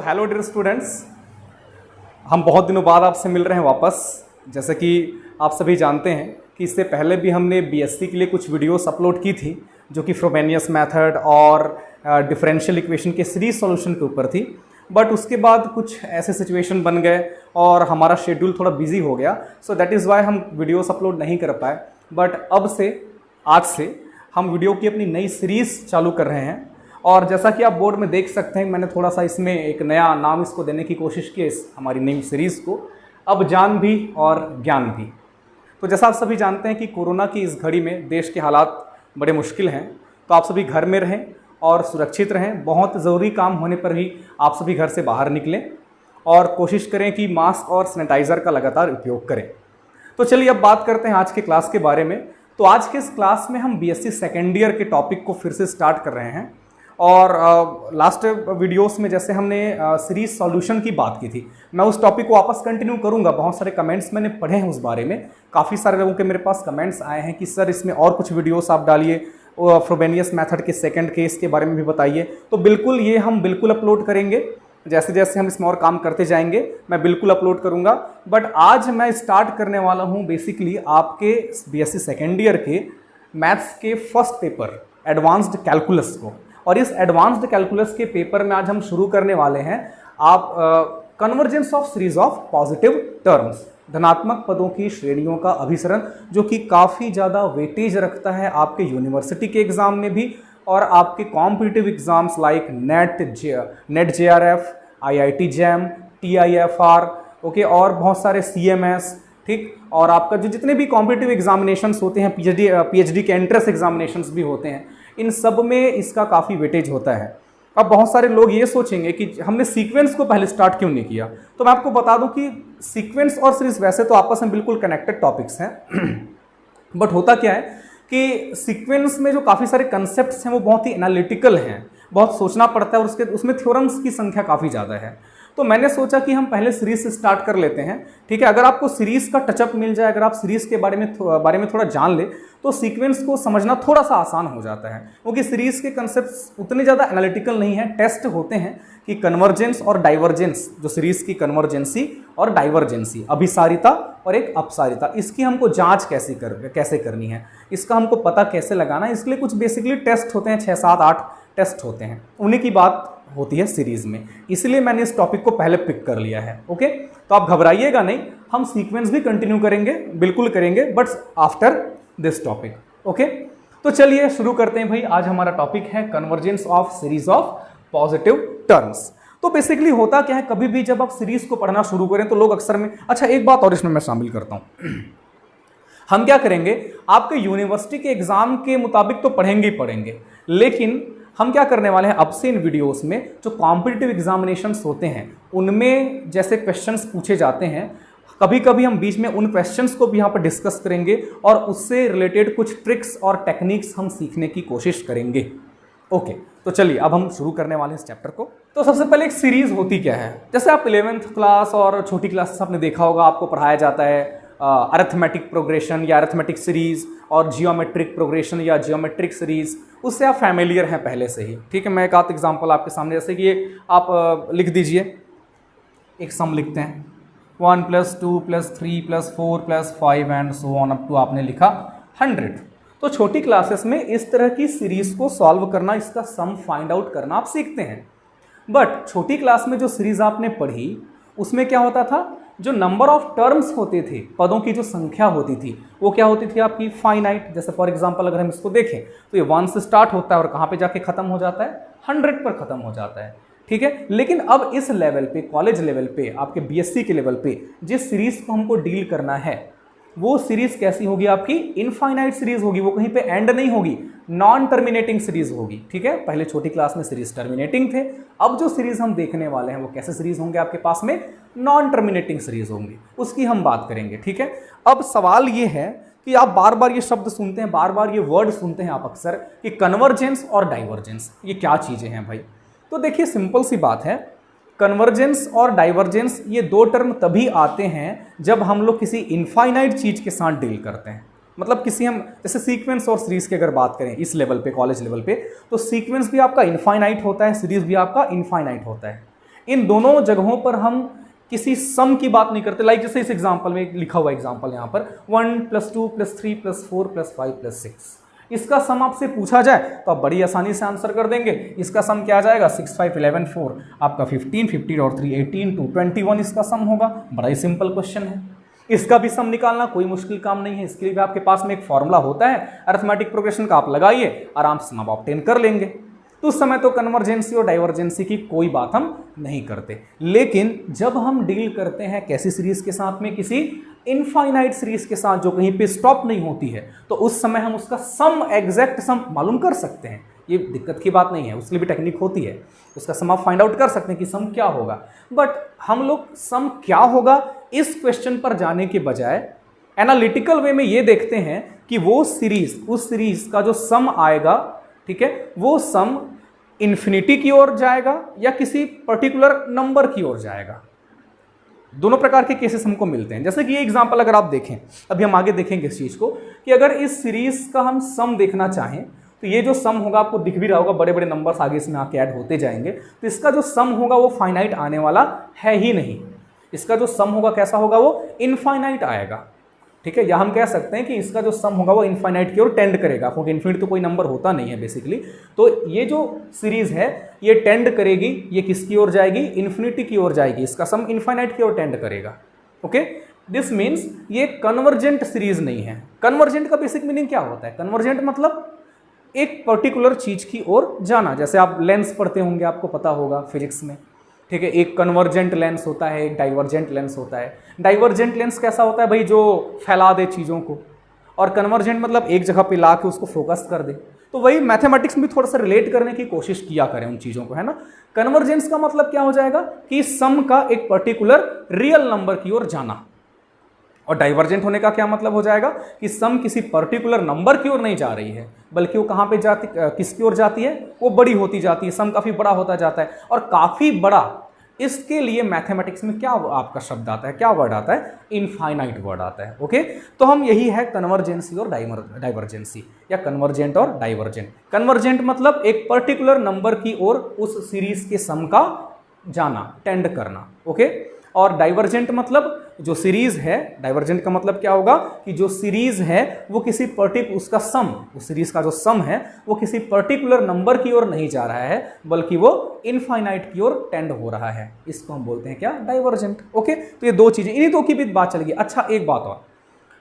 Hello dear students, हम बहुत दिनों बाद आपसे मिल रहे हैं वापस। जैसे कि आप सभी जानते हैं कि इससे पहले भी हमने बीएससी के लिए कुछ वीडियोस अपलोड की थी जो कि फ्रोबेनियस मेथड और डिफरेंशियल इक्वेशन के सीरीज सॉल्यूशन के ऊपर थी। बट उसके बाद कुछ ऐसे सिचुएशन बन गए और हमारा शेड्यूल थोड़ा बिजी हो गया, सो दैट इज़ वाई हम वीडियोस अपलोड नहीं कर पाए। बट अब से आज से हम वीडियो की अपनी नई सीरीज़ चालू कर रहे हैं और जैसा कि आप बोर्ड में देख सकते हैं, मैंने थोड़ा सा इसमें एक नया नाम इसको देने की कोशिश की इस हमारी नई सीरीज़ को, अब जान भी और ज्ञान भी। तो जैसा आप सभी जानते हैं कि कोरोना की इस घड़ी में देश के हालात बड़े मुश्किल हैं, तो आप सभी घर में रहें और सुरक्षित रहें। बहुत ज़रूरी काम होने पर ही आप सभी घर से बाहर निकलें और कोशिश करें कि मास्क और सैनिटाइज़र का लगातार उपयोग करें। तो चलिए अब बात करते हैं आज के क्लास के बारे में। तो आज के इस क्लास में हम बीएससी सेकेंड ईयर के टॉपिक को फिर से स्टार्ट कर रहे हैं और लास्ट वीडियोस में जैसे हमने सीरीज सॉल्यूशन की बात की थी, मैं उस टॉपिक को वापस कंटिन्यू करूंगा। बहुत सारे कमेंट्स मैंने पढ़े हैं उस बारे में, काफ़ी सारे लोगों के मेरे पास कमेंट्स आए हैं कि सर इसमें और कुछ वीडियोस आप डालिए, फ्रोबेनियस मेथड के सेकंड केस के बारे में भी बताइए। तो बिल्कुल ये हम बिल्कुल अपलोड करेंगे, जैसे जैसे हम इसमें और काम करते जाएंगे मैं बिल्कुल अपलोड करूंगा। बट आज मैं स्टार्ट करने वाला हूँ बेसिकली आपके बीएससी सेकेंड ईयर के मैथ्स के फर्स्ट पेपर एडवांस्ड कैलकुलस को। और इस एडवांस्ड कैलकुलस के पेपर में आज हम शुरू करने वाले हैं आप convergence of series of positive terms, धनात्मक पदों की श्रेणियों का अभिसरण, जो कि काफ़ी ज़्यादा वेटेज रखता है आपके यूनिवर्सिटी के एग्जाम में भी और आपके competitive exams like net JRF, IIT jam, TIFR, okay, और बहुत सारे सीएमएस, ठीक, और आपका जो जितने भी कॉम्पिटिटिव एग्जामिनेशंस होते हैं, पीएचडी के एंट्रेंस एग्जामिनेशंस भी होते हैं, इन सब में इसका काफ़ी वेटेज होता है। अब बहुत सारे लोग ये सोचेंगे कि हमने सीक्वेंस को पहले स्टार्ट क्यों नहीं किया। तो मैं आपको बता दूं कि सीक्वेंस और सीरीज वैसे तो आपस में बिल्कुल कनेक्टेड टॉपिक्स हैं बट होता क्या है कि सीक्वेंस में जो काफ़ी सारे कंसेप्ट्स हैं वो बहुत ही एनालिटिकल हैं, बहुत सोचना पड़ता है और उसमें थ्योरम्स की संख्या काफ़ी ज़्यादा है। तो मैंने सोचा कि हम पहले सीरीज से स्टार्ट कर लेते हैं, ठीक है। अगर आपको सीरीज का टचअप मिल जाए, अगर आप सीरीज के बारे में थोड़ा जान ले तो सीक्वेंस को समझना थोड़ा सा आसान हो जाता है, क्योंकि सीरीज के कंसेप्ट्स उतने ज़्यादा एनालिटिकल नहीं है। टेस्ट होते हैं कि कन्वर्जेंस और डाइवर्जेंस, जो सीरीज की कन्वर्जेंसी और डाइवर्जेंसी, अभिसारिता और एक अपसारिता, इसकी हमको जांच कैसे करनी है, इसका हमको पता कैसे लगाना है, इसके लिए कुछ बेसिकली टेस्ट होते हैं, 6, 7, 8 टेस्ट होते हैं, उन्हीं की बात होती है सीरीज में। इसलिए मैंने इस टॉपिक को पहले पिक कर लिया है, ओके। तो आप घबराइएगा नहीं, हम सीक्वेंस भी कंटिन्यू करेंगे, बिल्कुल करेंगे, but after this topic, okay. तो चलिए शुरू करते हैं भाई। आज हमारा टॉपिक है convergence of series of positive terms. तो बेसिकली होता क्या है, कभी भी जब आप सीरीज को पढ़ना शुरू करें तो लोग अक्सर में, अच्छा एक बात और इसमें मैं शामिल करता हूं, हम क्या करेंगे, आपके यूनिवर्सिटी के एग्जाम के मुताबिक तो पढ़ेंगे ही पढ़ेंगे, लेकिन हम क्या करने वाले हैं अब से इन वीडियोस में, जो कॉम्पिटिटिव एग्जामिनेशंस होते हैं उनमें जैसे क्वेश्चंस पूछे जाते हैं, कभी कभी हम बीच में उन क्वेश्चंस को भी यहाँ पर डिस्कस करेंगे और उससे रिलेटेड कुछ ट्रिक्स और टेक्निक्स हम सीखने की कोशिश करेंगे, ओके। तो चलिए अब हम शुरू करने वाले हैं इस चैप्टर को। तो सबसे पहले एक सीरीज होती क्या है, जैसे आप 11th क्लास और छोटी क्लासेस आपने देखा होगा, आपको पढ़ाया जाता है अरिथमेटिक प्रोग्रेशन या अरिथमेटिक सीरीज और जियोमेट्रिक प्रोग्रेशन या जियोमेट्रिक सीरीज, उससे आप फैमिलियर हैं पहले से ही, ठीक है। मैं एक आध एग्जांपल आपके सामने, जैसे कि ये आप लिख दीजिए, एक सम लिखते हैं 1 + 2 + 3 + 4 + 5 and so on up to आपने लिखा 100। तो छोटी क्लासेस में इस तरह की सीरीज को सॉल्व करना, इसका सम फाइंड आउट करना आप सीखते हैं। बट छोटी क्लास में जो सीरीज आपने पढ़ी उसमें क्या होता था, जो नंबर ऑफ टर्म्स होते थे, पदों की जो संख्या होती थी, वो क्या होती थी आपकी फाइनाइट। जैसे फॉर एग्जांपल अगर हम इसको देखें तो ये 1 से स्टार्ट होता है और कहाँ पे जाके खत्म हो जाता है, 100 पर खत्म हो जाता है, ठीक है। लेकिन अब इस लेवल पे, कॉलेज लेवल पे, आपके बीएससी के लेवल पे जिस सीरीज को हमको डील करना है, वो सीरीज कैसी होगी आपकी, इनफाइनाइट सीरीज होगी, वो कहीं पे एंड नहीं होगी, नॉन टर्मिनेटिंग सीरीज होगी, ठीक है। पहले छोटी क्लास में सीरीज टर्मिनेटिंग थे, अब जो सीरीज हम देखने वाले हैं वो कैसे सीरीज होंगे आपके पास में, नॉन टर्मिनेटिंग सीरीज होंगी, उसकी हम बात करेंगे, ठीक है। अब सवाल ये है कि आप बार बार ये शब्द सुनते हैं, बार बार ये वर्ड सुनते हैं आप अक्सर कि कन्वर्जेंस और डाइवर्जेंस, ये क्या चीजें हैं भाई। तो देखिए सिंपल सी बात है, कन्वर्जेंस और डाइवर्जेंस ये दो टर्म तभी आते हैं जब हम लोग किसी इनफाइनाइट चीज के साथ डील करते हैं। मतलब किसी हम जैसे सीक्वेंस और सीरीज की अगर बात करें इस लेवल पे, कॉलेज लेवल पे, तो सीक्वेंस भी आपका इनफाइनाइट होता है, सीरीज भी आपका इनफाइनाइट होता है। इन दोनों जगहों पर हम किसी सम की बात नहीं करते। लाइक जैसे इस एग्जांपल में लिखा हुआ एग्जांपल यहाँ पर 1 + 2 + 3 + 4 + 5 + 6, इसका सम आपसे पूछा जाए तो आप बड़ी आसानी से आंसर कर देंगे। इसका सम क्या आ जाएगा, 6 5 11 4 आपका 15 15 और 3 18 2 21 इसका सम होगा। बड़ा ही सिंपल क्वेश्चन है। इसका भी सम निकालना कोई मुश्किल काम नहीं है। इसके लिए भी आपके पास में एक फॉर्मूला होता है अरिथमेटिक प्रोग्रेशन का, आप लगाइए, आराम से सम आप ऑब्टेन कर लेंगे। तो उस समय तो कन्वर्जेंसी और डाइवर्जेंसी की कोई बात हम नहीं करते। लेकिन जब हम डील करते हैं कैसी सीरीज के साथ में, किसी इनफाइनाइट सीरीज के साथ जो कहीं पे स्टॉप नहीं होती है, तो उस समय हम उसका सम, एग्जैक्ट सम मालूम कर सकते हैं। ये दिक्कत की बात नहीं है, उसके लिए भी टेक्निक होती है। उसका सम आप फाइंड आउट कर सकते हैं कि सम क्या होगा। बट हम लोग सम क्या होगा इस क्वेश्चन पर जाने के बजाय एनालिटिकल वे में ये देखते हैं कि वो सीरीज, उस सीरीज का जो सम आएगा, ठीक है, वो सम इन्फिनिटी की ओर जाएगा या किसी पर्टिकुलर नंबर की ओर जाएगा। दोनों प्रकार के केसेस हमको मिलते हैं। जैसे कि ये एग्जांपल अगर आप देखें, अभी हम आगे देखेंगे इस चीज को, कि अगर इस सीरीज का हम सम देखना चाहें तो ये जो सम होगा आपको दिख भी रहा होगा, बड़े बड़े नंबर्स आगे इसमें आके ऐड होते जाएंगे। तो इसका जो सम होगा वो फाइनाइट आने वाला है ही नहीं। इसका जो सम होगा कैसा होगा, वो इनफाइनाइट आएगा। ठीक है, या हम कह सकते हैं कि इसका जो सम होगा वो इनफाइनाइट की ओर टेंड करेगा, क्योंकि इन्फिनिट तो कोई नंबर होता नहीं है बेसिकली। तो ये जो सीरीज है ये टेंड करेगी, ये किसकी ओर जाएगी, इन्फिनिटी की ओर जाएगी। इसका सम इनफाइनाइट की ओर टेंड करेगा। ओके, दिस मीन्स ये कन्वर्जेंट सीरीज नहीं है। कन्वर्जेंट का बेसिक मीनिंग क्या होता है, कन्वर्जेंट मतलब एक पर्टिकुलर चीज की ओर जाना। जैसे आप लेंस पढ़ते होंगे, आपको पता होगा फिजिक्स में, ठीक है, एक कन्वर्जेंट लेंस होता है, एक डाइवर्जेंट लेंस होता है। डाइवर्जेंट लेंस कैसा होता है भाई, जो फैला दे चीज़ों को, और कन्वर्जेंट मतलब एक जगह पे ला के उसको फोकस कर दे। तो वही मैथमेटिक्स में थोड़ा सा रिलेट करने की कोशिश किया करें उन चीज़ों को, है ना। कन्वर्जेंस का मतलब क्या हो जाएगा कि सम का एक पर्टिकुलर रियल नंबर की ओर जाना, और डाइवर्जेंट होने का क्या मतलब हो जाएगा कि सम किसी पर्टिकुलर नंबर की ओर नहीं जा रही है, बल्कि वो कहाँ पे जाती, किसकी ओर जाती है, वो बड़ी होती जाती है। सम काफ़ी बड़ा होता जाता है, और काफ़ी बड़ा, इसके लिए मैथमेटिक्स में क्या आपका शब्द आता है, क्या वर्ड आता है, इनफाइनाइट वर्ड आता है। ओके, तो हम यही है कन्वर्जेंसी और डाइवर्जेंसी, या कन्वर्जेंट और डाइवर्जेंट। कन्वर्जेंट मतलब एक पर्टिकुलर नंबर की ओर उस सीरीज के सम का जाना, टेंड करना। ओके, और डाइवर्जेंट मतलब जो सीरीज है, डाइवर्जेंट का मतलब क्या होगा कि जो सीरीज है वो किसी उसका सम, उस सीरीज का जो सम है वो किसी पर्टिकुलर नंबर की ओर नहीं जा रहा है, बल्कि वो इनफाइनाइट की ओर टेंड हो रहा है। इसको हम बोलते हैं क्या, डाइवर्जेंट। ओके, तो ये दो चीजें, इन्हीं दो की भी बात चलेगी। अच्छा, एक बात और,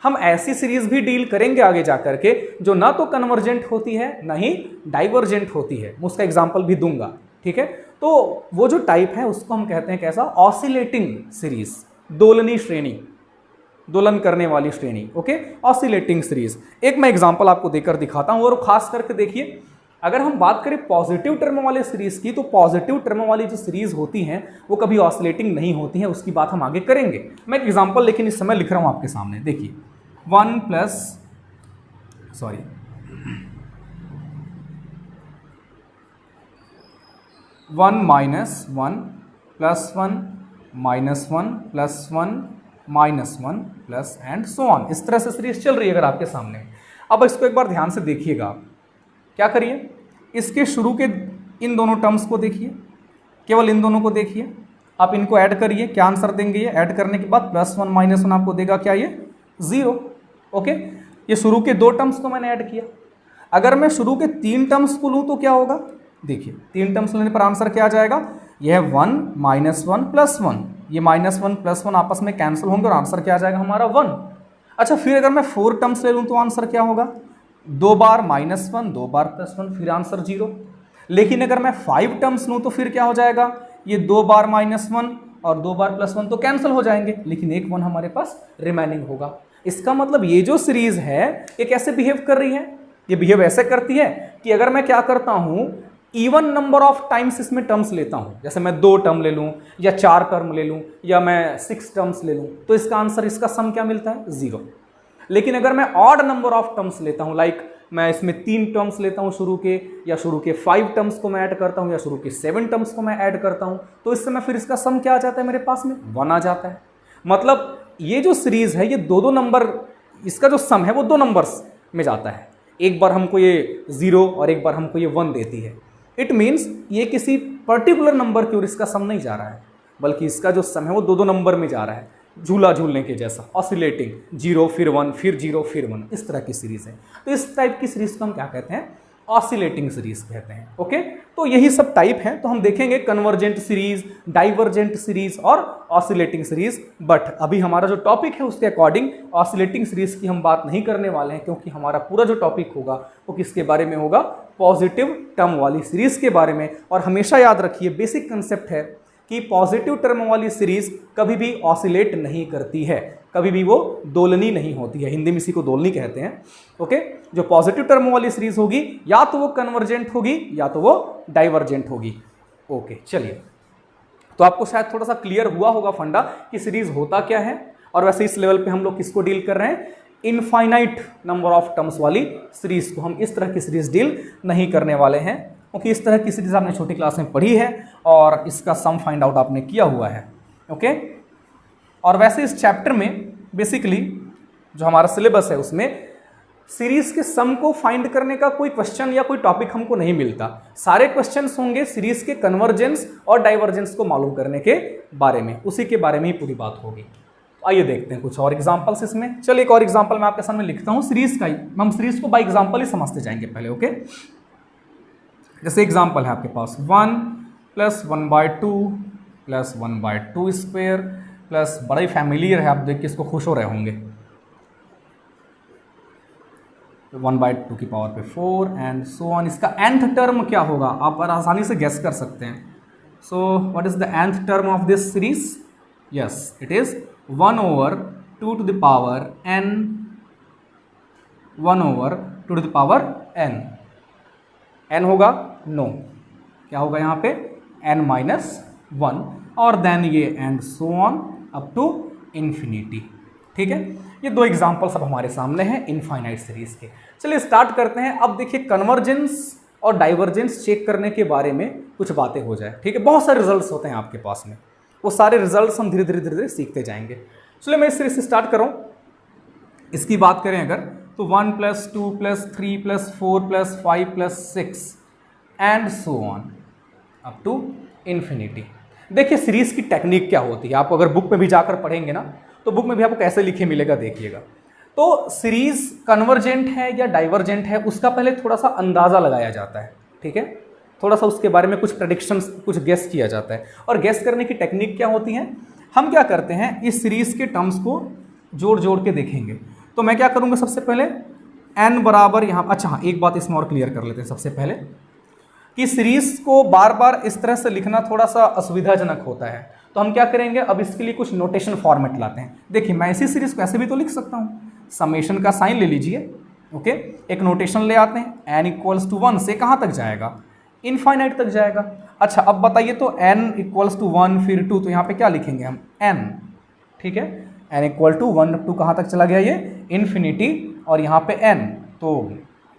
हम ऐसी सीरीज भी डील करेंगे आगे जाकर के जो ना तो कन्वर्जेंट होती है ना ही डाइवर्जेंट होती है। मैं उसका एग्जाम्पल भी दूंगा, ठीक है। तो वो जो टाइप है उसको हम कहते हैं कैसा, ऑसिलेटिंग सीरीज, दोलनी श्रेणी, दोलन करने वाली श्रेणी। Okay, oscillating series. एक मैं एग्जांपल आपको देकर दिखाता हूं, और खास करके देखिए, अगर हम बात करें पॉजिटिव टर्म वाले सीरीज की, तो पॉजिटिव टर्म वाली जो सीरीज होती हैं वो कभी ऑसिलेटिंग नहीं होती हैं, उसकी बात हम आगे करेंगे। मैं एक एग्जांपल लेकिन इस समय लिख रहा हूं आपके सामने, देखिए 1 + 1 - 1 + 1 -1 + 1 -1 प्लस एंड सो ऑन। इस तरह से सीरीज चल रही है अगर आपके सामने। अब इसको एक बार ध्यान से देखिएगा, आप क्या करिए, इसके शुरू के इन दोनों टर्म्स को देखिए, केवल इन दोनों को देखिए, आप इनको ऐड करिए, क्या आंसर देंगे ये, ऐड करने के बाद +1 -1 आपको देगा क्या, ये 0। ओके, ये शुरू के दो टर्म्स को मैंने ऐड किया। अगर मैं शुरू के 3 टर्म्स को लूँ तो क्या होगा, देखिए 3 टर्म्स लेने पर आंसर क्या आ जाएगा, यह 1 -1 + 1, ये -1 + 1 आपस में कैंसिल होंगे और आंसर क्या आ जाएगा हमारा 1। अच्छा, फिर अगर मैं 4 टर्म्स ले लूँ तो आंसर क्या होगा, 2 बार -1, 2 बार +1, फिर आंसर 0। लेकिन अगर मैं 5 टर्म्स लूँ तो फिर क्या हो जाएगा, ये 2 बार -1 और 2 बार +1 तो कैंसिल हो जाएंगे, लेकिन एक 1 हमारे पास रिमेनिंग होगा। इसका मतलब ये जो सीरीज है ये कैसे बिहेव कर रही है, ये बिहेव ऐसे करती है कि अगर मैं क्या करता हूँ, इवन नंबर ऑफ टाइम्स इसमें टर्म्स लेता हूं, जैसे मैं 2 टर्म ले लूं या 4 टर्म ले लूं या मैं 6 टर्म्स ले लूं, तो इसका आंसर, इसका सम क्या मिलता है, 0। लेकिन अगर मैं ऑड नंबर ऑफ टर्म्स लेता हूं, लाइक मैं इसमें 3 टर्म्स लेता हूं शुरू के, या शुरू के 5 टर्म्स को मैं ऐड करता हूं, या शुरू के 7 टर्म्स को मैं ऐड करता हूं, तो इस समय फिर इसका सम क्या आ जाता है मेरे पास में, 1 आ जाता है। मतलब ये जो सीरीज है ये दो नंबर, इसका जो सम है वो 2 नंबर्स में जाता है। एक बार हमको ये 0 और एक बार हमको ये 1 देती है। इट मीन्स ये किसी पर्टिकुलर नंबर की ओर इसका सम नहीं जा रहा है, बल्कि इसका जो सम है वो 2 नंबर में जा रहा है, झूला झूलने के जैसा, ऑसिलेटिंग, 0 फिर 1 फिर 0 फिर 1, इस तरह की सीरीज है। तो इस टाइप की सीरीज को हम क्या कहते हैं? ऑसिलेटिंग सीरीज कहते हैं। ओके, तो यही सब टाइप हैं। तो हम देखेंगे कन्वर्जेंट सीरीज, डाइवर्जेंट सीरीज और ऑसिलेटिंग सीरीज। बट अभी हमारा जो टॉपिक है उसके अकॉर्डिंग ऑसिलेटिंग सीरीज की हम बात नहीं करने वाले हैं, क्योंकि हमारा पूरा जो टॉपिक होगा वो किसके बारे में होगा? पॉजिटिव टर्म वाली सीरीज के बारे में। और हमेशा याद रखिए, बेसिक कंसेप्ट है कि पॉजिटिव टर्म वाली सीरीज कभी भी ऑसिलेट नहीं करती है, कभी भी वो दोलनी नहीं होती है। हिंदी में इसी को दोलनी कहते हैं। ओके, जो पॉजिटिव टर्म वाली सीरीज होगी या तो वो कन्वर्जेंट होगी या तो वो डाइवर्जेंट होगी। ओके, चलिए, तो आपको शायद थोड़ा सा क्लियर हुआ होगा फंडा कि सीरीज होता क्या है। और वैसे इस लेवल पे हम लोग किसको डील कर रहे हैं? इनफाइनाइट नंबर ऑफ टर्म्स वाली सीरीज को। हम इस तरह की सीरीज डील नहीं करने वाले हैं, क्योंकि इस तरह की सीरीज आपने छोटी क्लास में पढ़ी है और इसका सम फाइंड आउट आपने किया हुआ है। ओके, और वैसे इस चैप्टर में बेसिकली जो हमारा सिलेबस है उसमें सीरीज के सम को फाइंड करने का कोई क्वेश्चन या कोई टॉपिक हमको नहीं मिलता। सारे क्वेश्चंस होंगे सीरीज के कन्वर्जेंस और डाइवर्जेंस को मालूम करने के बारे में, उसी के बारे में ही पूरी बात होगी। तो आइए देखते हैं कुछ और एग्जांपल्स इसमें। चलिए, एक और एग्जांपल मैं आपके सामने लिखता हूँ सीरीज का ही। हम सीरीज को बाय एग्जांपल ही समझते जाएंगे पहले। ओके, जैसे एग्जांपल है आपके पास 1 + 1/2 + 1/2 स्क्वायर प्लस, बड़ा ही फैमिलियर है, आप देख के इसको खुश हो रहे होंगे, 1/2 की पावर पे 4 एंड सो ऑन। इसका nth टर्म क्या होगा आप आसानी से गेस कर सकते हैं। So what is the nth term of this series? Yes, it is 1/2 to the power n, 1/2 to the power n। n होगा? नो, क्या होगा यहाँ पे? n-1, और देन ये and so on up to infinity. ठीक है, ये 2 एग्जांपल्स अब हमारे सामने हैं इनफाइनाइट सीरीज के। चलिए स्टार्ट करते हैं। अब देखिए, कन्वर्जेंस और डाइवर्जेंस चेक करने के बारे में कुछ बातें हो जाए। ठीक है, बहुत सारे रिजल्ट्स होते हैं आपके पास में, वो सारे रिजल्ट्स हम धीरे धीरे सीखते जाएंगे। चलिए मैं इस सीरीज से स्टार्ट कर रहा हूँ। इसकी बात करें अगर, तो 1 + 2 + 3 + 4 + 5 + 6 and so on up to infinity. देखिए सीरीज की टेक्निक क्या होती है, आप अगर बुक में भी जाकर पढ़ेंगे ना, तो बुक में भी आपको कैसे लिखे मिलेगा, देखिएगा। तो सीरीज कन्वर्जेंट है या डाइवर्जेंट है, उसका पहले थोड़ा सा अंदाज़ा लगाया जाता है। ठीक है, थोड़ा सा उसके बारे में कुछ प्रेडिक्शंस, कुछ गेस किया जाता है। और गेस करने की टेक्निक क्या होती है? हम क्या करते हैं, इस सीरीज के टर्म्स को जोड़ जोड़ के देखेंगे। तो मैं क्या करूँगा, सबसे पहले n बराबर यहाँ, अच्छा हाँ, एक बात इसमें और क्लियर कर लेते हैं सबसे पहले, कि सीरीज को बार बार इस तरह से लिखना थोड़ा सा असुविधाजनक होता है। तो हम क्या करेंगे, अब इसके लिए कुछ नोटेशन फॉर्मेट लाते हैं। देखिए, मैं इसी सीरीज को ऐसे भी तो लिख सकता हूँ, समेशन का साइन ले लीजिए। ओके, एक नोटेशन ले आते हैं, n = 1 से कहाँ तक जाएगा? इनफाइनाइट तक जाएगा। अच्छा, अब बताइए, तो n = 1 फिर 2, तो यहाँ पे क्या लिखेंगे हम? n। ठीक है, n = 1 2 कहाँ तक चला गया? ये इन्फिनिटी, और यहाँ पे n। तो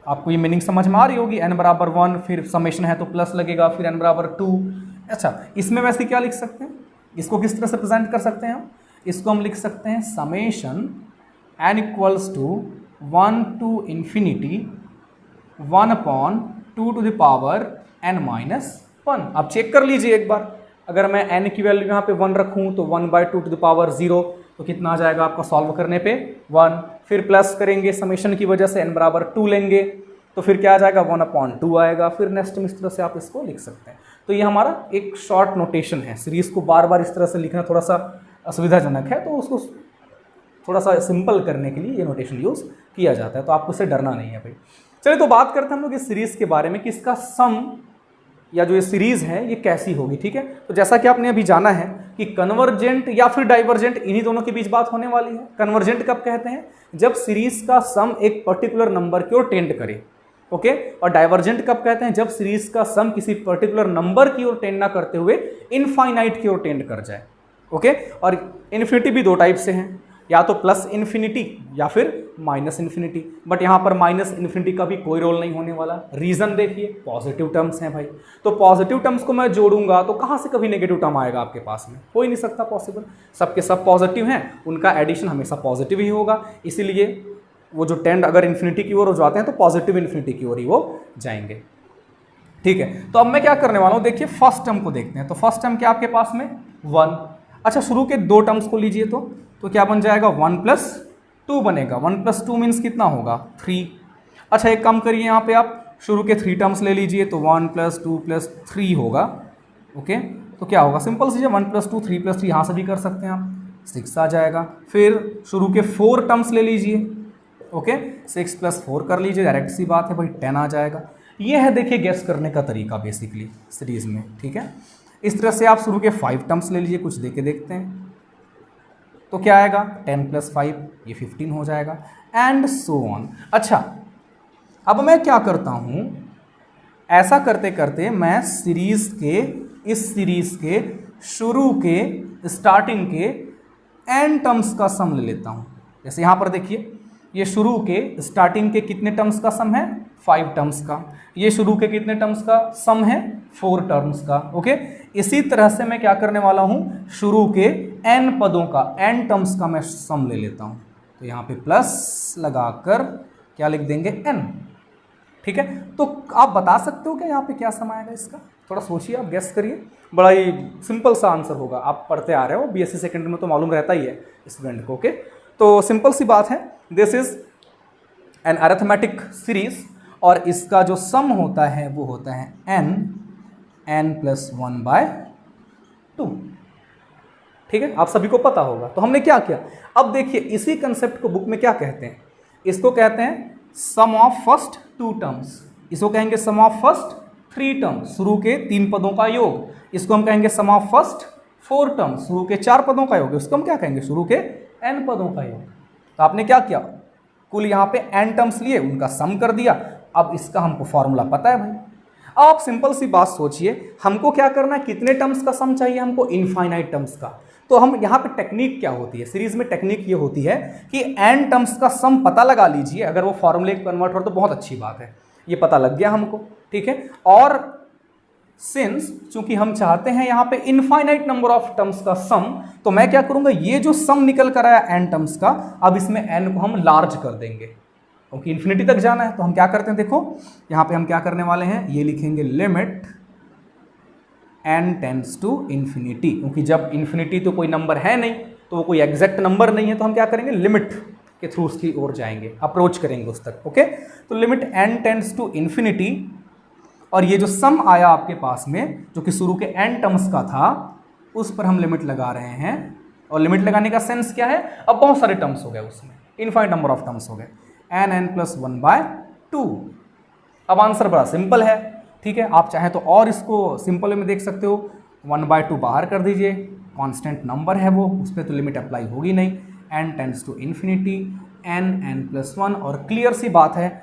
आपको ये मीनिंग समझ में आ रही होगी, n = 1, फिर समेशन है तो प्लस लगेगा, फिर n = 2। अच्छा, इसमें वैसे क्या लिख सकते हैं, इसको किस तरह से प्रेजेंट कर सकते हैं हम? इसको हम लिख सकते हैं summation n = 1 to infinity 1/2 to the power n-1। आप चेक कर लीजिए एक बार, अगर मैं n की वैल्यू यहाँ पे 1 रखूँ तो 1/2 to the power 0, तो कितना आ जाएगा आपका सॉल्व करने पे? 1। फिर प्लस करेंगे समेशन की वजह से, n = 2 लेंगे तो फिर क्या आ जाएगा? 1/2 आएगा। फिर नेक्स्ट में इस तरह से आप इसको लिख सकते हैं। तो ये हमारा एक शॉर्ट नोटेशन है। सीरीज को बार बार इस तरह से लिखना थोड़ा सा असुविधाजनक है, तो उसको थोड़ा सा सिंपल करने के लिए ये नोटेशन यूज़ किया जाता है। तो आपको इससे डरना नहीं है भाई। चलिए, तो बात करते हैं हम लोग इस सीरीज़ के बारे में कि इसका सम या जो ये सीरीज़ है ये कैसी होगी। ठीक है, तो जैसा कि आपने अभी जाना है कि कन्वर्जेंट या फिर डाइवर्जेंट, इन्हीं दोनों के बीच बात होने वाली है। कन्वर्जेंट कब कहते हैं? जब सीरीज का सम एक पर्टिकुलर नंबर की ओर टेंड करे। ओके, और डाइवर्जेंट कब कहते हैं? जब सीरीज का सम किसी पर्टिकुलर नंबर की ओर टेंड ना करते हुए इनफाइनाइट की ओर टेंड कर जाए। ओके, और इन्फिनिटी भी 2 टाइप से हैं, या तो प्लस इन्फिनिटी या फिर माइनस इन्फिनिटी। बट यहाँ पर माइनस इन्फिनिटी का भी कोई रोल नहीं होने वाला। रीज़न देखिए, पॉजिटिव टर्म्स हैं भाई, तो पॉजिटिव टर्म्स को मैं जोड़ूंगा तो कहाँ से कभी नेगेटिव टर्म आएगा आपके पास में? हो ही नहीं सकता पॉसिबल। सबके सब पॉजिटिव हैं, उनका एडिशन हमेशा पॉजिटिव ही होगा। इसीलिए वो जो टेंड अगर इन्फिनिटी की ओर हो जाते हैं तो पॉजिटिव इन्फिनिटी की ओर ही वो जाएंगे। ठीक है। तो अब मैं क्या करने वाला हूँ, देखिए फर्स्ट टर्म को देखते हैं। तो फर्स्ट टर्म क्या आपके पास में 1। अच्छा, शुरू के दो टर्म्स को लीजिए तो क्या बन जाएगा 1 + 2 बनेगा। 1 + 2 मीन्स कितना होगा 3। अच्छा, एक काम करिए, यहाँ पे आप शुरू के 3 टर्म्स ले लीजिए तो 1 + 2 + 3 होगा। ओके, तो क्या होगा, सिंपल सी 1 + 2 3 + 3 यहाँ से भी कर सकते हैं आप, 6 आ जाएगा। फिर शुरू के 4 टर्म्स ले लीजिए। ओके, 6 + 4 कर लीजिए, डायरेक्ट सी बात है भाई 10 आ जाएगा। ये है देखिए गेस करने का तरीका बेसिकली सीरीज में। ठीक है, इस तरह से आप शुरू के 5 टर्म्स ले लीजिए, कुछ दे के देखते हैं तो क्या आएगा 10 + 5 ये 15 हो जाएगा, एंड सो ऑन। अच्छा, अब मैं क्या करता हूँ, ऐसा करते करते मैं इस सीरीज के शुरू के स्टार्टिंग के एन टर्म्स का सम ले लेता हूँ। जैसे यहाँ पर देखिए, ये शुरू के स्टार्टिंग के कितने टर्म्स का सम है 5 टर्म्स का, ये शुरू के कितने टर्म्स का सम है 4 टर्म्स का। ओके, इसी तरह से मैं क्या करने वाला हूँ, शुरू के n पदों का n टर्म्स का मैं सम ले लेता हूँ। तो यहाँ पे प्लस लगाकर क्या लिख देंगे n। ठीक है, तो आप बता सकते हो क्या यहाँ पे क्या सम आएगा इसका, थोड़ा सोचिए, आप गेस करिए। बड़ा ही सिंपल सा आंसर होगा, आप पढ़ते आ रहे हो बीएससी सेकेंडरी में तो मालूम रहता ही है स्टूडेंट को। ओके, तो सिंपल सी बात है, this is an arithmetic series और इसका जो सम होता है वो होता है n + 1/2। ठीक है, आप सभी को पता होगा। तो हमने क्या किया, अब देखिए इसी कंसेप्ट को बुक में क्या कहते हैं, इसको कहते हैं सम ऑफ फर्स्ट 2 टर्म्स, इसको कहेंगे सम ऑफ फर्स्ट 3 टर्म्स, शुरू के 3 पदों का योग। इसको हम कहेंगे सम ऑफ फर्स्ट 4 टर्म्स, शुरू के 4 पदों का योग। इसको हम क्या कहेंगे, शुरू के n पदों का योग। तो आपने क्या किया, कुल यहाँ पे n टर्म्स लिए, उनका सम कर दिया। अब इसका हमको फॉर्मूला पता है भाई। अब आप सिंपल सी बात सोचिए, हमको क्या करना है, कितने टर्म्स का सम चाहिए हमको, इनफाइनाइट टर्म्स का। तो हम यहाँ पे टेक्निक क्या होती है, सीरीज में टेक्निक ये होती है कि n टर्म्स का सम पता लगा लीजिए, अगर वो फॉर्मूले कन्वर्ट हो तो बहुत अच्छी बात है, ये पता लग गया हमको। ठीक है, और सिंस चूंकि हम चाहते हैं यहाँ पे इनफाइनाइट नंबर ऑफ टर्म्स का सम, तो मैं क्या करूंगा, ये जो सम निकल कर आया n टर्म्स का, अब इसमें n को हम लार्ज कर देंगे क्योंकि इन्फिनिटी तक जाना है। तो हम क्या करते हैं, देखो यहाँ पे हम क्या करने वाले हैं, ये लिखेंगे limit n tends to infinity, क्योंकि जब इन्फिनिटी तो कोई नंबर है नहीं, तो वो कोई एग्जैक्ट नंबर नहीं है, तो हम क्या करेंगे, लिमिट के थ्रू उसकी ओर जाएंगे, अप्रोच करेंगे उस तक। ओके, तो limit n tends to infinity, और ये जो सम आया आपके पास में जो कि शुरू के n टर्म्स का था, उस पर हम लिमिट लगा रहे हैं। और लिमिट लगाने का सेंस क्या है, अब बहुत सारे टर्म्स हो गए, उसमें इनफाइनाइट नंबर ऑफ टर्म्स हो गए, n + 1/2। अब आंसर बड़ा सिंपल है। ठीक है, आप चाहें तो और इसको सिंपल में देख सकते हो, 1/2 बाहर कर दीजिए, कांस्टेंट नंबर है वो, उस पर तो लिमिट अप्लाई होगी नहीं, n tends to infinity n + 1, और क्लियर सी बात है,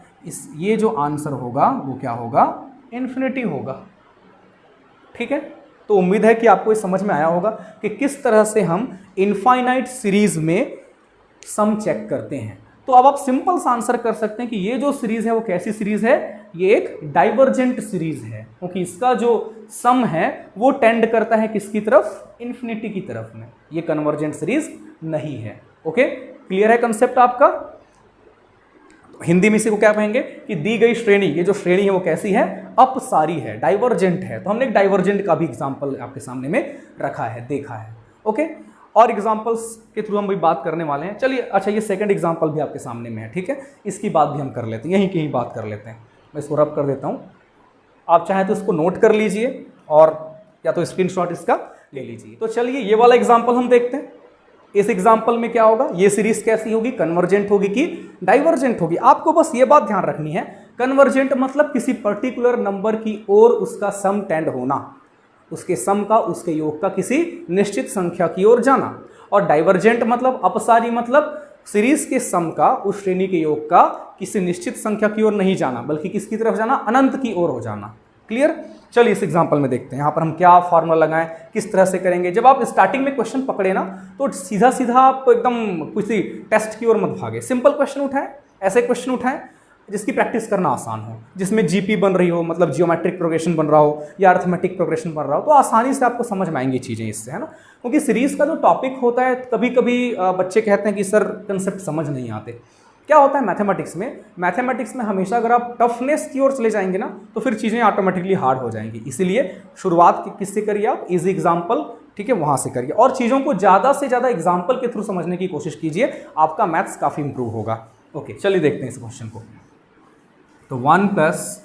ये जो आंसर होगा वो क्या होगा, इन्फिनिटी होगा। ठीक है, तो उम्मीद है कि आपको ये समझ में आया होगा कि किस तरह से हम इनफाइनाइट सीरीज में सम चेक करते हैं। तो अब आप सिंपल सा आंसर कर सकते हैं कि ये जो सीरीज है वो कैसी सीरीज है, ये एक डाइवर्जेंट सीरीज है, क्योंकि इसका जो सम है वो टेंड करता है किसकी तरफ, इन्फिनिटी की तरफ में, ये कन्वर्जेंट सीरीज नहीं है। ओके, क्लियर है कंसेप्ट आपका। हिंदी में इसी को क्या कहेंगे कि दी गई श्रेणी, ये जो श्रेणी है वो कैसी है, अपसारी है, डाइवर्जेंट है। तो हमने एक डाइवर्जेंट का भी एग्जांपल आपके सामने में रखा है, देखा है। ओके, और एग्जांपल्स के थ्रू हम भी बात करने वाले हैं। चलिए, अच्छा ये सेकंड एग्जांपल भी आपके सामने में है, ठीक है, इसकी बात भी हम कर लेते हैं, यहीं की ही बात कर लेते हैं। मैं इसको रब कर देता हूँ, आप चाहें तो इसको नोट कर लीजिए और या तो स्क्रीनशॉट इसका ले लीजिए। तो चलिए ये वाला एग्जाम्पल हम देखते हैं। इस एग्जाम्पल में क्या होगा, ये सीरीज कैसी होगी, कन्वर्जेंट होगी कि डाइवर्जेंट होगी। आपको बस ये बात ध्यान रखनी है, कन्वर्जेंट मतलब किसी पर्टिकुलर नंबर की ओर उसका सम टेंड होना, उसके सम का, उसके योग का किसी निश्चित संख्या की ओर जाना। और डाइवर्जेंट मतलब अपसारी, मतलब सीरीज के सम का उस श्रेणी के योग का किसी निश्चित संख्या की ओर नहीं जाना, बल्कि किसकी तरफ जाना, अनंत की ओर हो जाना। क्लियर। चलिए इस एग्जांपल में देखते हैं यहाँ पर हम क्या फॉर्मूला लगाएं, किस तरह से करेंगे। जब आप स्टार्टिंग में क्वेश्चन पकड़े ना तो सीधा सीधा आप एकदम किसी टेस्ट की ओर मत भागे, सिंपल क्वेश्चन उठाएं, ऐसे क्वेश्चन उठाएं जिसकी प्रैक्टिस करना आसान हो, जिसमें जीपी बन रही हो, मतलब जियोमेट्रिक प्रोग्रेशन बन रहा हो या अर्थमेटिक प्रोग्रेशन बन रहा हो, तो आसानी से आपको समझ में आएंगी चीज़ें इससे, है ना। क्योंकि सीरीज का जो टॉपिक होता है, कभी कभी बच्चे कहते हैं कि सर कंसेप्ट समझ नहीं आते, क्या होता है मैथमेटिक्स में हमेशा अगर आप टफनेस की ओर चले जाएंगे ना तो फिर चीज़ें ऑटोमेटिकली हार्ड हो जाएंगी। इसीलिए शुरुआत किससे करिए आप, इजी एग्जाम्पल, ठीक है, वहाँ से करिए और चीज़ों को ज़्यादा से ज़्यादा एग्जाम्पल के थ्रू समझने की कोशिश कीजिए, आपका मैथ्स काफ़ी इंप्रूव होगा। ओके, चलिए देखते हैं इस क्वेश्चन को। तो 1 +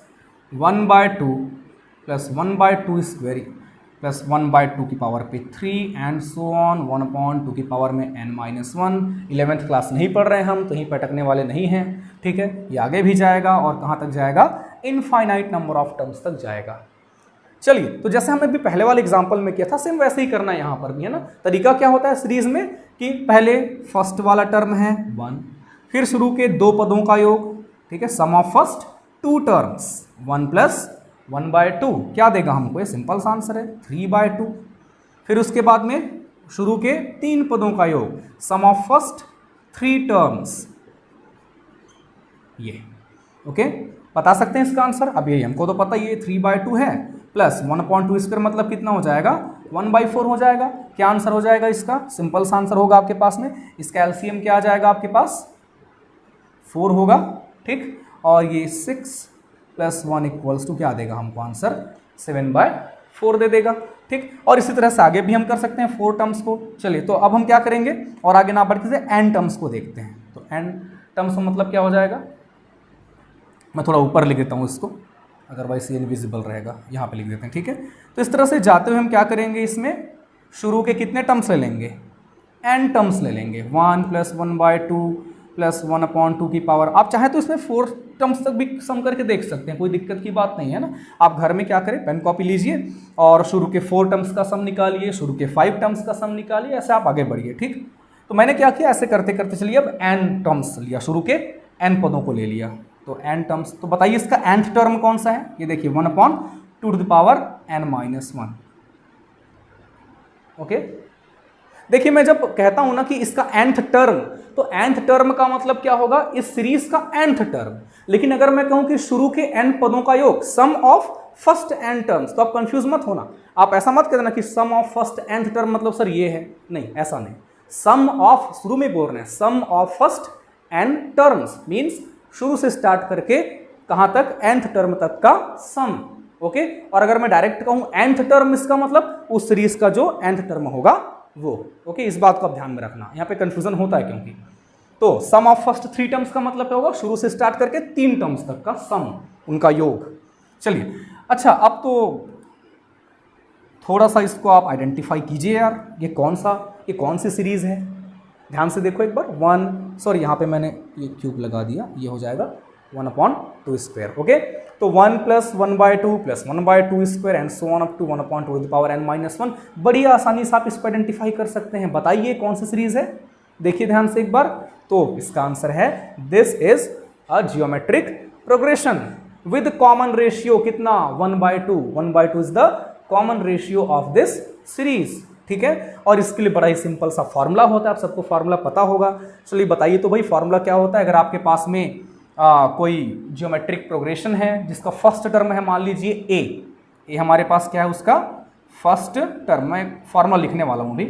1/2 + 1/2 स्क्वायर प्लस 1/2 की पावर पे 3 एंड सो ऑन 1/2 की पावर में n-1। 11th क्लास नहीं पढ़ रहे हैं हम, तो यहीं पे अटकने वाले नहीं हैं, ठीक है। ये आगे भी जाएगा और कहाँ तक जाएगा, इनफाइनाइट नंबर ऑफ टर्म्स तक जाएगा। चलिए, तो जैसे हमने भी पहले वाले एग्जाम्पल में किया था सेम वैसे ही करना है यहाँ पर भी, है ना। तरीका क्या होता है सीरीज में कि पहले फर्स्ट वाला टर्म है 1, फिर शुरू के दो पदों का योग, ठीक है, सम ऑफ फर्स्ट 2 टर्म्स 1 + 1/2 क्या देगा हमको, ये सिंपल सा आंसर है 3/2। फिर उसके बाद में शुरू के 3 पदों का योग, सम ऑफ फर्स्ट 3 टर्म्स, ये ओके। बता सकते हैं इसका आंसर, अब ये हमको तो पता ही है 3/2 है, प्लस 1/2 स्क्वायर मतलब कितना हो जाएगा, 1/4 हो जाएगा। क्या आंसर हो जाएगा इसका, सिंपल सा आंसर होगा आपके पास में, इसका एलसीएम क्या आ जाएगा आपके पास 4 होगा, ठीक। और ये 6 + 1 = क्या देगा हमको आंसर 7/4 दे देगा, ठीक। और इसी तरह से आगे भी हम कर सकते हैं 4 टर्म्स को। चलिए, तो अब हम क्या करेंगे और आगे ना बढ़ते से n टर्म्स को देखते हैं। तो n टर्म्स का मतलब क्या हो जाएगा, मैं थोड़ा ऊपर लिख देता हूँ इसको, अदरवाइज ये इनविजिबल रहेगा, यहाँ पे लिख देते हैं, ठीक है। तो इस तरह से जाते हुए हम क्या करेंगे, इसमें शुरू के कितने टर्म्स ले लेंगे, n टर्म्स ले लेंगे। 1 + 1/2 + 1/2 की पावर, आप चाहे तो इसमें 4 टर्म्स तक भी सम करके देख सकते हैं, कोई दिक्कत की बात नहीं है ना। आप घर में क्या करें, पेन कॉपी लीजिए और शुरू के 4 टर्म्स का सम निकालिए, शुरू के 5 टर्म्स का सम निकालिए, ऐसे आप आगे बढ़िए, ठीक। तो मैंने क्या किया, ऐसे करते करते चलिए अब n टर्म्स लिया, शुरू के n पदों को ले लिया। तो n टर्म्स, तो बताइए इसका nth टर्म कौन सा है, ये देखिए 1/2 n-1। ओके, देखिए मैं जब कहता हूं ना कि इसका nth टर्म, तो nth टर्म का मतलब क्या होगा, इस सीरीज का nth टर्म। लेकिन अगर मैं कहूं कि शुरू के n पदों का योग, सम ऑफ फर्स्ट n टर्म्स, तो आप कंफ्यूज मत होना, आप ऐसा मत कहना कि सम ऑफ फर्स्ट nth टर्म मतलब सर ये है, नहीं ऐसा नहीं। सम ऑफ, शुरू में बोल रहे हैं sum of first n terms, means शुरू से स्टार्ट करके कहां तक, nth टर्म तक का सम, ओके। और अगर मैं डायरेक्ट कहूं nth टर्म, इसका मतलब उस सीरीज का जो nth टर्म होगा वो, ओके। इस बात को आप ध्यान में रखना, यहाँ पे कंफ्यूजन होता है क्योंकि। तो सम ऑफ फर्स्ट 3 टर्म्स का मतलब क्या होगा, शुरू से स्टार्ट करके 3 टर्म्स तक का सम, उनका योग। चलिए, अच्छा अब तो थोड़ा सा इसको आप आइडेंटिफाई कीजिए यार, ये कौन सी सीरीज है, ध्यान से देखो एक बार। 1, सॉरी यहाँ पे मैंने ये क्यूब लगा दिया, ये हो जाएगा 1/2 स्क्वायर, ओके। तो 1 + 1/2 + 1/2 square and so on up to 1/2 n-1। बड़ी आसानी से आप इसको आइडेंटिफाई कर सकते हैं। बताइए कौन सी सीरीज है, देखिए ध्यान से एक बार। तो इसका आंसर है, this is a geometric progression with common ratio कितना, 1/2। 1/2 is the common ratio of this series, ठीक है। और इसके लिए बड़ा ही सिंपल सा फॉर्मूला होता है, आप सबको फॉर्मूला पता होगा। चलिए बताइए तो भाई फॉर्मूला क्या होता है। अगर आपके पास में कोई जियोमेट्रिक प्रोग्रेशन है जिसका फर्स्ट टर्म है, मान लीजिए ए हमारे पास क्या है, उसका फर्स्ट टर्म, मैं फॉर्मूला लिखने वाला हूँ अभी।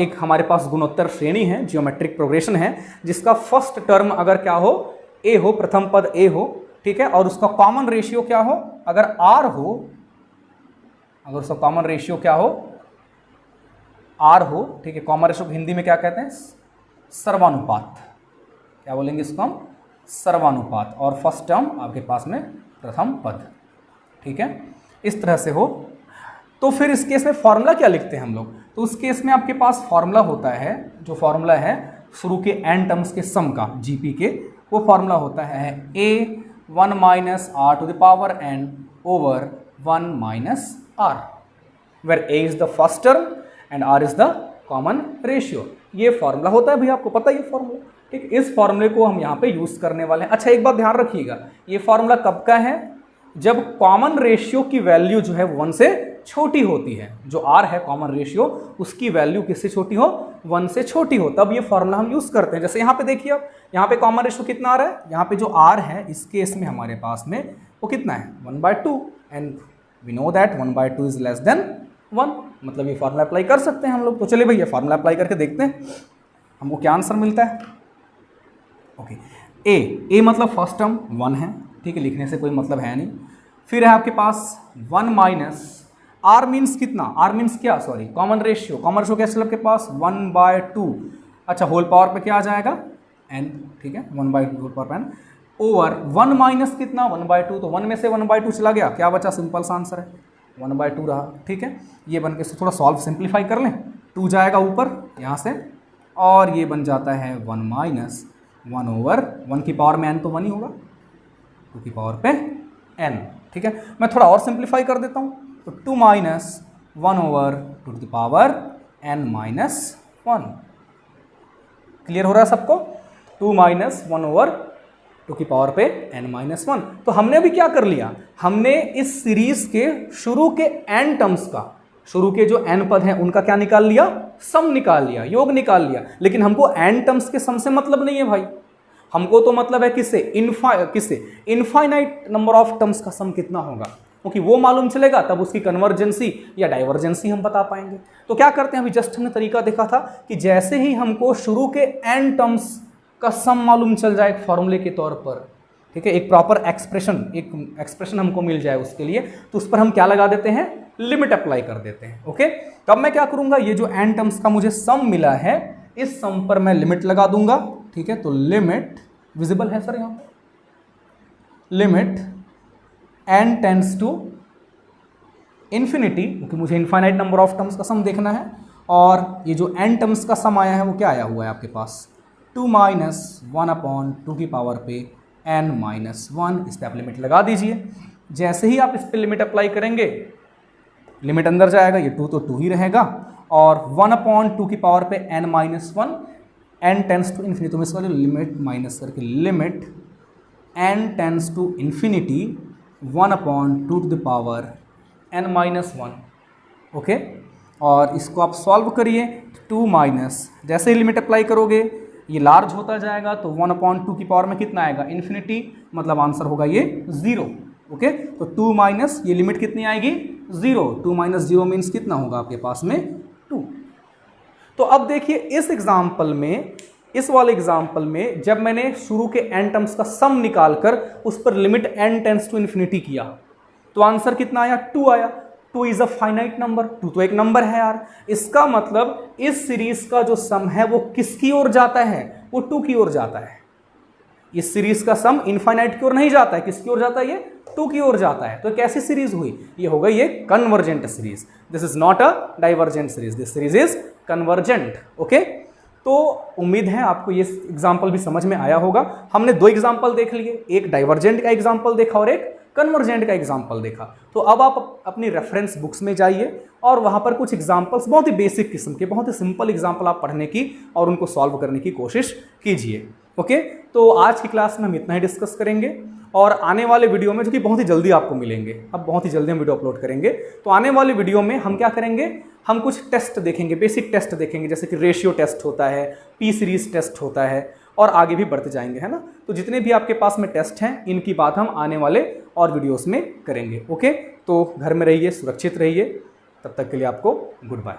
एक हमारे पास गुणोत्तर श्रेणी है, जियोमेट्रिक प्रोग्रेशन है, जिसका फर्स्ट टर्म अगर क्या हो, ए हो, प्रथम पद ए हो, ठीक है। और उसका कॉमन रेशियो क्या हो, अगर आर हो, अगर उसका कॉमन रेशियो क्या हो, आर हो, ठीक है। कॉमन रेशियो हिंदी में क्या कहते हैं, सर्वानुपात, क्या बोलेंगे इसको हम, सर्वानुपात। और फर्स्ट टर्म आपके पास में प्रथम पद, ठीक है। इस तरह से हो, तो फिर इस केस में फॉर्मूला क्या लिखते हैं हम लोग, तो उस केस में आपके पास फॉर्मूला होता है, जो फॉर्मूला है शुरू के n टर्म्स के सम का, जीपी के, वो फॉर्मूला होता है a1 - r⁴n over 1 - r, where a is the first term and r is the common ratio। ये फॉर्मूला होता है भैया, आपको पता है ये फॉर्मूला, ठीक। इस फॉर्मूले को हम यहाँ पे यूज करने वाले हैं। अच्छा एक बात ध्यान रखिएगा, ये फॉर्मूला कब का है, जब कॉमन रेशियो की वैल्यू जो है 1 से छोटी होती है। जो r है कॉमन रेशियो, उसकी वैल्यू किससे छोटी हो, 1 से छोटी हो, तब ये फॉर्मूला हम यूज करते हैं। जैसे यहाँ पे देखिए, अब यहाँ पे कॉमन रेशियो कितना आ रहा है, यहाँ पे जो r है इस केस में हमारे पास में वो कितना है, 1/2, and we know that 1/2 is less than 1, मतलब ये फॉर्मूला अप्लाई कर सकते हैं हम लोग। तो चलिए भैया फॉर्मूला अप्लाई करके देखते हैं हमको क्या आंसर मिलता है। ओके, ए मतलब फर्स्ट टर्म 1 है, ठीक है, लिखने से कोई मतलब है नहीं। फिर है आपके पास 1 माइनस आर मीन्स कितना, आर मीन्स क्या, सॉरी कॉमन रेशियो कैसे आपके पास 1/2, अच्छा होल पावर पे क्या आ जाएगा n, ठीक है 1/2 होल पावर पे n ओवर 1 माइनस कितना 1/2, तो 1 में से 1/2 चला गया, क्या बचा, सिंपल सा आंसर है 1/2 रहा, ठीक है। ये बन के थोड़ा सॉल्व सिंप्लीफाई कर लें, 2 जाएगा ऊपर यहाँ से और ये बन जाता है 1 माइनस 1 ओवर 1 की पावर में n तो 1 ही होगा, 2 की पावर पे n, ठीक है। मैं थोड़ा और सिंप्लीफाई कर देता हूँ, तो 2 minus 1 over 2 to the power n minus 1, clear हो रहा है सबको, 2 माइनस 1 ओवर 2 की पावर पे n माइनस 1। तो हमने अभी क्या कर लिया, हमने इस सीरीज के शुरू के n टर्म्स का, शुरू के जो n पद हैं उनका क्या निकाल लिया, सम निकाल लिया, योग निकाल लिया। लेकिन हमको n टर्म्स के सम से मतलब नहीं है भाई, हमको तो मतलब है किससे, इनफाइनाइट नंबर ऑफ टर्म्स का सम कितना होगा, क्योंकि वो मालूम चलेगा तब उसकी कन्वर्जेंसी या डाइवर्जेंसी हम बता पाएंगे। तो क्या करते हैं, अभी जस्ट हमने तरीका देखा था कि जैसे ही हमको शुरू के n टर्म्स का सम मालूम चल जाए फॉर्मूले के तौर पर, ठीक है, एक प्रॉपर एक्सप्रेशन हमको मिल जाए उसके लिए, तो उस पर हम क्या लगा देते हैं, लिमिट अप्लाई कर देते हैं। ओके, तब मैं क्या करूंगा, ये जो n टर्म्स का मुझे सम मिला है इस सम पर मैं लिमिट लगा दूंगा, ठीक है। तो लिमिट विजिबल है सर यहाँ पर, limit n tends to infinity, क्योंकि मुझे इनफाइनाइट नंबर ऑफ टर्म्स का सम देखना है, और ये जो n टर्म्स का सम आया है वो क्या आया हुआ है आपके पास, 2 माइनस 1/2 की पावर पे n माइनस 1, इस पर आप लिमिट लगा दीजिए। जैसे ही आप इस पर लिमिट अप्लाई करेंगे लिमिट अंदर जाएगा, ये 2 तो 2 ही रहेगा, और 1/2 की पावर पे n minus 1, n tends to infinity, तो मैं इसका लिमिट माइनस करके limit n tends to infinity 1/2 to the power n minus 1, okay. और इसको आप सॉल्व करिए, 2 माइनस, जैसे ही लिमिट अप्लाई करोगे ये लार्ज होता जाएगा, तो 1/2 की पावर में कितना आएगा, इन्फिनिटी, मतलब आंसर होगा ये 0, ओके। तो 2 माइनस ये लिमिट कितनी आएगी, 0, 2 माइनस 0 मीन्स कितना होगा आपके पास में 2। तो अब देखिए इस एग्जाम्पल में, इस वाले एग्जाम्पल में जब मैंने शुरू के n टर्म्स का सम निकालकर उस पर limit n tends to infinity किया, तो आंसर कितना आया, 2 आया। 2 इज अ फाइनाइट नंबर, 2 तो एक नंबर है यार, इसका मतलब इस सीरीज का जो सम है वो किसकी ओर जाता है, वो 2 की ओर जाता है। इस सीरीज का सम इनफाइनाइट की ओर नहीं जाता है, किसकी ओर जाता है, ये 2 की ओर जाता है। तो कैसी सीरीज हुई, ये हो गई ये convergent series, this is not a divergent series, this series is convergent, okay. तो उम्मीद है आपको ये एग्जाम्पल भी समझ में आया होगा। हमने 2 एग्जाम्पल देख लिए, एक डाइवर्जेंट का एग्जाम्पल देखा और एक कन्वर्जेंट का एग्जाम्पल देखा। तो अब आप अपनी रेफरेंस बुक्स में जाइए और वहाँ पर कुछ एग्जाम्पल्स, बहुत ही बेसिक किस्म के, बहुत ही सिंपल एग्जाम्पल आप पढ़ने की और उनको सॉल्व करने की कोशिश कीजिए, ओके। तो आज की क्लास में हम इतना ही डिस्कस करेंगे, और आने वाले वीडियो में, जो कि बहुत ही जल्दी आपको मिलेंगे, अब बहुत ही जल्दी हम वीडियो अपलोड करेंगे, तो आने वाले वीडियो में हम क्या करेंगे, हम कुछ टेस्ट देखेंगे, बेसिक टेस्ट देखेंगे, जैसे कि रेशियो टेस्ट होता है, पी सीरीज टेस्ट होता है, और आगे भी बढ़ते जाएंगे, है ना। तो जितने भी आपके पास में टेस्ट हैं इनकी बात हम आने वाले और वीडियोस में करेंगे, ओके। तो घर में रहिए, सुरक्षित रहिए, तब तक के लिए आपको गुड बाय।